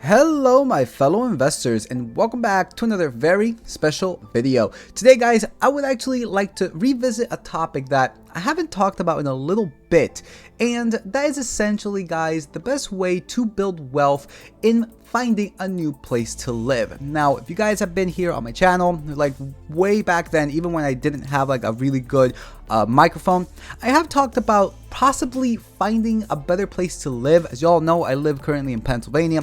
Hello my fellow investors and welcome back to another very special video. Today guys, I would actually like to revisit a topic that I haven't talked about in a little bit, and that is essentially guys the best way to build wealth in finding a new place to live. Now if you guys have been here on my channel like way back then, even when I didn't have like a really good microphone, I have talked about possibly finding a better place to live. As y'all know, I live currently in Pennsylvania,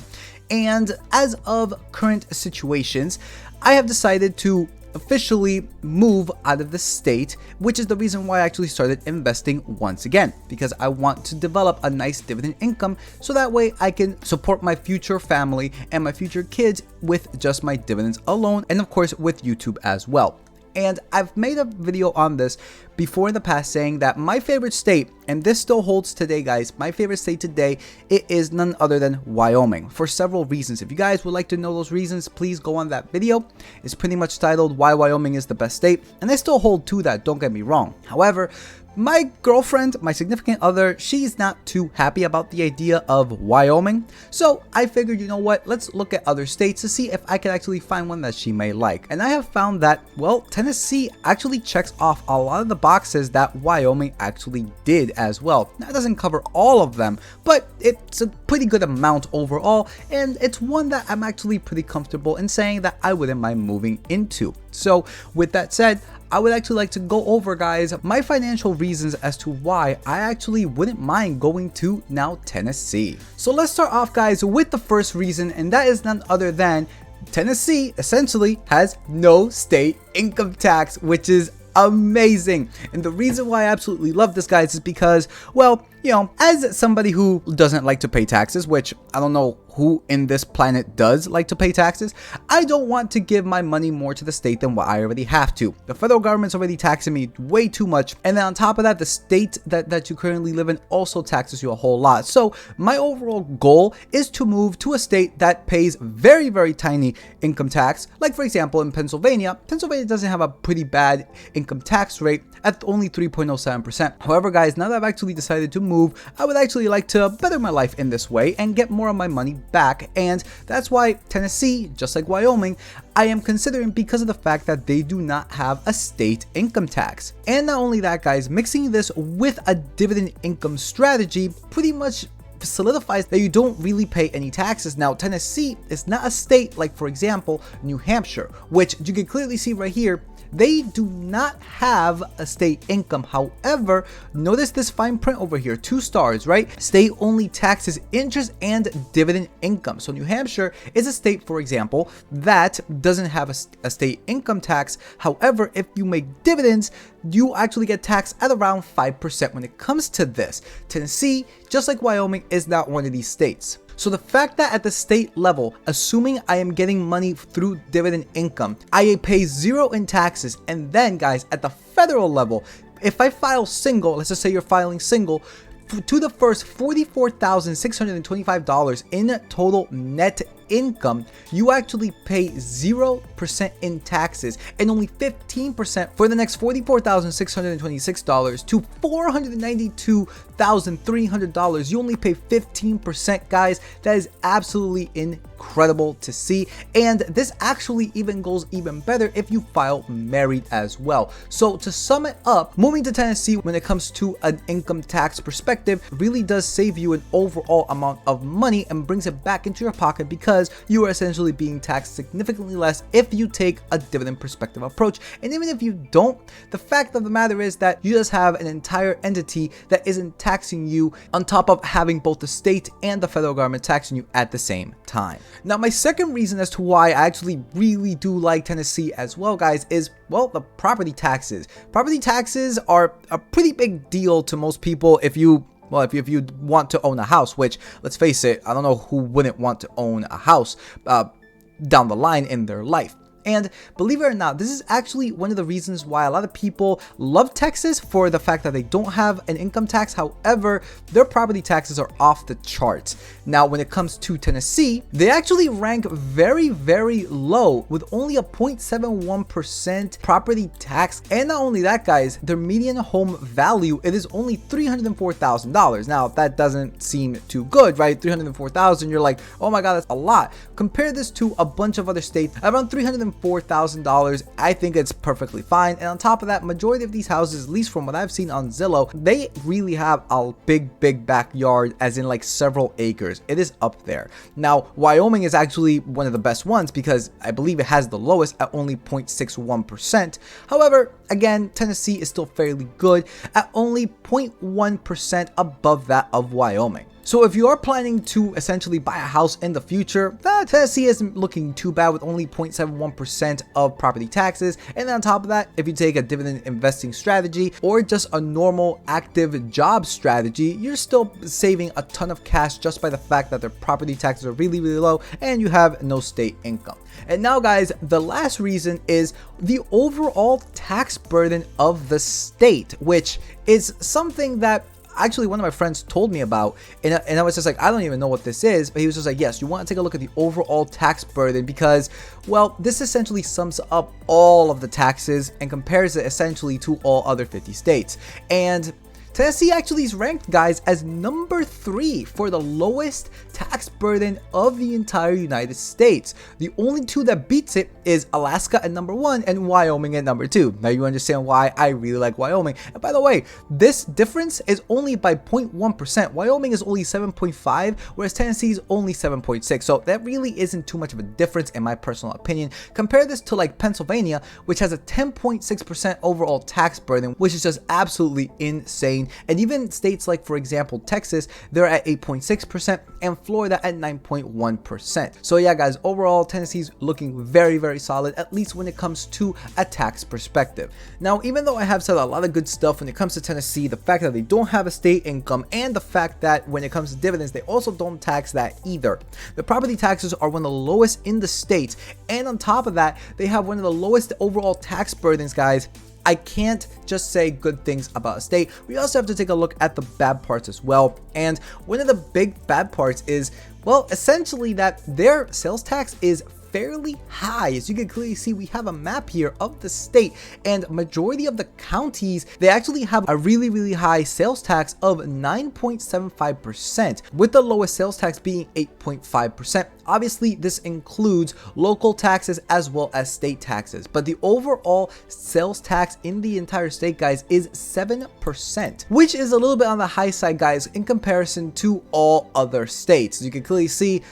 and as of current situations, I have decided to officially move out of the state, which is the reason why I actually started investing once again, because I want to develop a nice dividend income so that way I can support my future family and my future kids with just my dividends alone, and of course with YouTube as well. And I've made a video on this before in the past saying that my favorite state, and this still holds today guys, my favorite state today, it is none other than Wyoming, for several reasons. If you guys would like to know those reasons, please go on that video. It's pretty much titled Why Wyoming is the Best State, and I still hold to that, don't get me wrong. However, my girlfriend, my significant other, she's not too happy about the idea of Wyoming. So I figured, you know what, let's look at other states to see if I can actually find one that she may like. And I have found that, well, Tennessee actually checks off a lot of the boxes that Wyoming actually did as well. Now, it doesn't cover all of them, but it's a pretty good amount overall. And it's one that I'm actually pretty comfortable in saying that I wouldn't mind moving into. So with that said, I would actually like to go over guys my financial reasons as to why I actually wouldn't mind going to now Tennessee. So let's start off guys with the first reason, and that is none other than Tennessee essentially has no state income tax, which is amazing. And the reason why I absolutely love this guys is because, well, you know, as somebody who doesn't like to pay taxes, which I don't know who in this planet does like to pay taxes, I don't want to give my money more to the state than what I already have to. The federal government's already taxing me way too much, and then on top of that, the state that you currently live in also taxes you a whole lot. So my overall goal is to move to a state that pays very, very tiny income tax. Like for example, in Pennsylvania doesn't have a pretty bad income tax rate at only 3.07%. However guys, now that I've actually decided to move, I would actually like to better my life in this way and get more of my money back, and that's why Tennessee, just like Wyoming, I am considering because of the fact that they do not have a state income tax. And not only that guys, mixing this with a dividend income strategy pretty much solidifies that you don't really pay any taxes. Now Tennessee is not a state like for example New Hampshire, which you can clearly see right here. They do not have a state income. However, notice this fine print over here, 2 stars, right? State only taxes interest and dividend income. So New Hampshire is a state, for example, that doesn't have a state income tax. However, if you make dividends, you actually get taxed at around 5% when it comes to this. Tennessee, just like Wyoming, is not one of these states. So the fact that at the state level, assuming I am getting money through dividend income, I pay 0 in taxes, and then guys, at the federal level, if I file single, let's just say you're filing single, to the first $44,625 in total net income, you actually pay 0% in taxes and only 15% for the next $44,626 to $492,300. You only pay 15%, guys. That is absolutely incredible to see, and this actually even goes even better if you file married as well. So to sum it up, moving to Tennessee when it comes to an income tax perspective really does save you an overall amount of money and brings it back into your pocket, because you are essentially being taxed significantly less if you take a dividend perspective approach. And even if you don't, the fact of the matter is that you just have an entire entity that isn't taxing you, on top of having both the state and the federal government taxing you at the same time. Now my second reason as to why I actually really do like Tennessee as well guys is, well, the property taxes. Property taxes are a pretty big deal to most people if you want to own a house, which, let's face it, I don't know who wouldn't want to own a house down the line in their life. And believe it or not, this is actually one of the reasons why a lot of people love Texas, for the fact that they don't have an income tax. However, their property taxes are off the charts. Now, when it comes to Tennessee, they actually rank very, very low with only a 0.71% property tax. And not only that, guys, their median home value, it is only $304,000. Now, that doesn't seem too good, right? $304,000, you're like, oh my God, that's a lot. Compare this to a bunch of other states, around $304,000. I think it's perfectly fine. And on top of that, majority of these houses, at least from what I've seen on Zillow, they really have a big backyard, as in like several acres. It is up there. Now, Wyoming is actually one of the best ones because I believe it has the lowest at only 0.61%. However, again, Tennessee is still fairly good at only 0.1% above that of Wyoming. So if you are planning to essentially buy a house in the future, Tennessee isn't looking too bad with only 0.71% of property taxes. And then on top of that, if you take a dividend investing strategy or just a normal active job strategy, you're still saving a ton of cash just by the fact that their property taxes are really low and you have no state income. And now, guys, the last reason is the overall tax burden of the state, which is something that actually one of my friends told me about, and I was just like, I don't even know what this is, but he was just like, yes, you want to take a look at the overall tax burden because, well, this essentially sums up all of the taxes and compares it essentially to all other 50 states. And Tennessee actually is ranked, guys, as number 3 for the lowest tax burden of the entire United States. The only two that beats it is Alaska at number 1 and Wyoming at number 2. Now you understand why I really like Wyoming. And by the way, this difference is only by 0.1%. Wyoming is only 7.5, whereas Tennessee is only 7.6. So that really isn't too much of a difference in my personal opinion. Compare this to like Pennsylvania, which has a 10.6% overall tax burden, which is just absolutely insane. And even states like, for example, Texas, they're at 8.6% and Florida at 9.1%. So yeah, guys, overall, Tennessee's looking very solid, at least when it comes to a tax perspective. Now, even though I have said a lot of good stuff when it comes to Tennessee, the fact that they don't have a state income and the fact that when it comes to dividends, they also don't tax that either. The property taxes are one of the lowest in the state. And on top of that, they have one of the lowest overall tax burdens, guys. I can't just say good things about a state. We also have to take a look at the bad parts as well. And one of the big bad parts is, well, essentially that their sales tax is fairly high. As you can clearly see, we have a map here of the state, and majority of the counties, they actually have a really high sales tax of 9.75%, with the lowest sales tax being 8.5%. Obviously, this includes local taxes as well as state taxes, but the overall sales tax in the entire state, guys, is 7%, which is a little bit on the high side, guys, in comparison to all other states. As you can clearly see,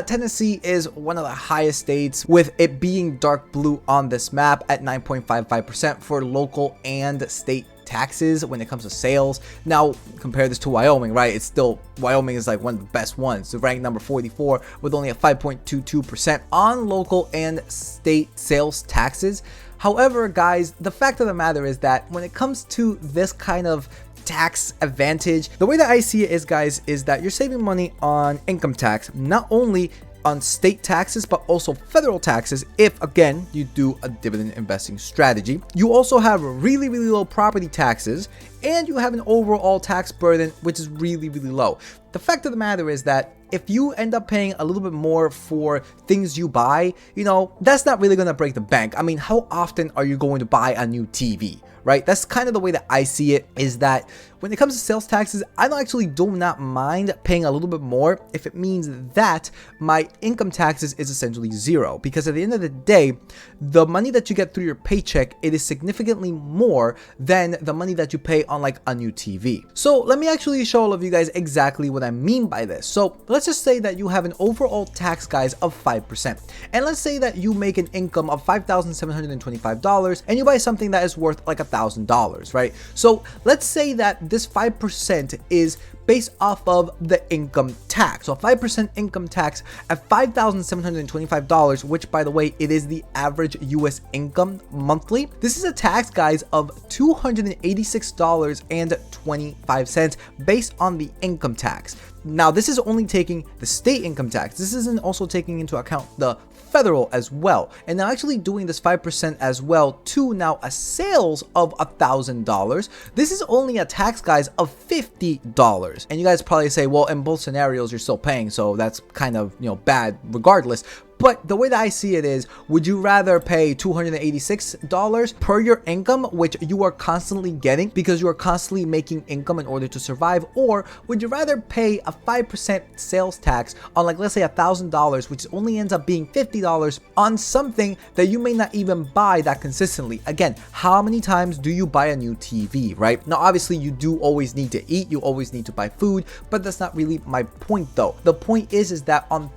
Tennessee is one of the highest states, with it being dark blue on this map at 9.55% for local and state taxes when it comes to sales. Now compare this to Wyoming, right? It's still, Wyoming is like one of the best ones. So ranked number 44 with only a 5.22% on local and state sales taxes. However, guys, the fact of the matter is that when it comes to this kind of tax advantage, the way that I see it is, guys, is that you're saving money on income tax, not only on state taxes but also federal taxes if, again, you do a dividend investing strategy. You also have really low property taxes, and you have an overall tax burden which is really low. The fact of the matter is that if you end up paying a little bit more for things you buy, you know, that's not really going to break the bank. I mean, how often are you going to buy a new TV, right? That's kind of the way that I see it, is that when it comes to sales taxes, I actually do not mind paying a little bit more if it means that my income taxes is essentially zero, because at the end of the day, the money that you get through your paycheck, it is significantly more than the money that you pay on like a new TV. So let me actually show all of you guys exactly what I mean by this. So let's just say that you have an overall tax, guys, of 5%. And let's say that you make an income of $5,725 and you buy something that is worth like $1,000, right? So let's say that this 5% is based off of the income tax. So 5% income tax at $5,725, which by the way, it is the average US income monthly. This is a tax, guys, of $286.25 based on the income tax. Now, this is only taking the state income tax. This isn't also taking into account the federal as well. And now actually doing this 5% as well to now a sales of $1,000. This is only a tax, guys, of $50. And you guys probably say, well, in both scenarios, you're still paying. So that's kind of, bad regardless. But the way that I see it is, would you rather pay $286 per your income, which you are constantly getting because you are constantly making income in order to survive? Or would you rather pay a 5% sales tax on, like, let's say $1,000, which only ends up being $50 on something that you may not even buy that consistently? Again, how many times do you buy a new TV, right? Now, obviously, you do always need to eat. You always need to buy food, but that's not really my point, though. The point is that on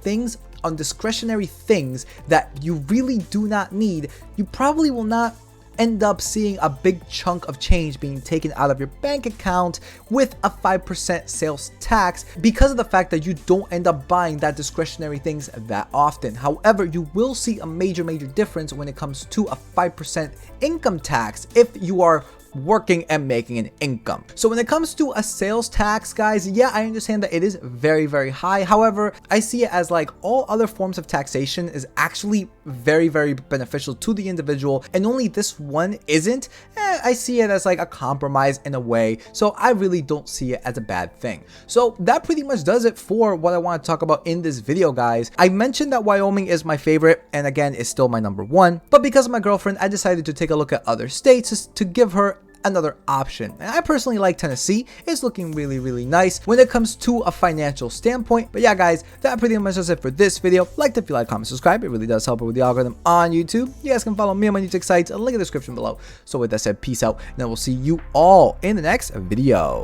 discretionary things that you really do not need, you probably will not end up seeing a big chunk of change being taken out of your bank account with a 5% sales tax because of the fact that you don't end up buying that discretionary things that often. However, you will see a major difference when it comes to a 5% income tax if you are working and making an income. So when it comes to a sales tax, guys, yeah, I understand that it is very high. However, I see it as like all other forms of taxation is actually very beneficial to the individual, and only this one isn't. I see it as like a compromise in a way, so I really don't see it as a bad thing. So that pretty much does it for what I want to talk about in this video, guys. I mentioned that Wyoming is my favorite, and again, it's still my #1, but because of my girlfriend, I decided to take a look at other states to give her another option. And I personally like Tennessee. It's looking really nice when it comes to a financial standpoint. But yeah, guys, that pretty much does it for this video. Like if you like, comment, subscribe. It really does help with the algorithm on YouTube. You guys can follow me on my YouTube sites. Link in the description below. So with that said, peace out, and I will see you all in the next video.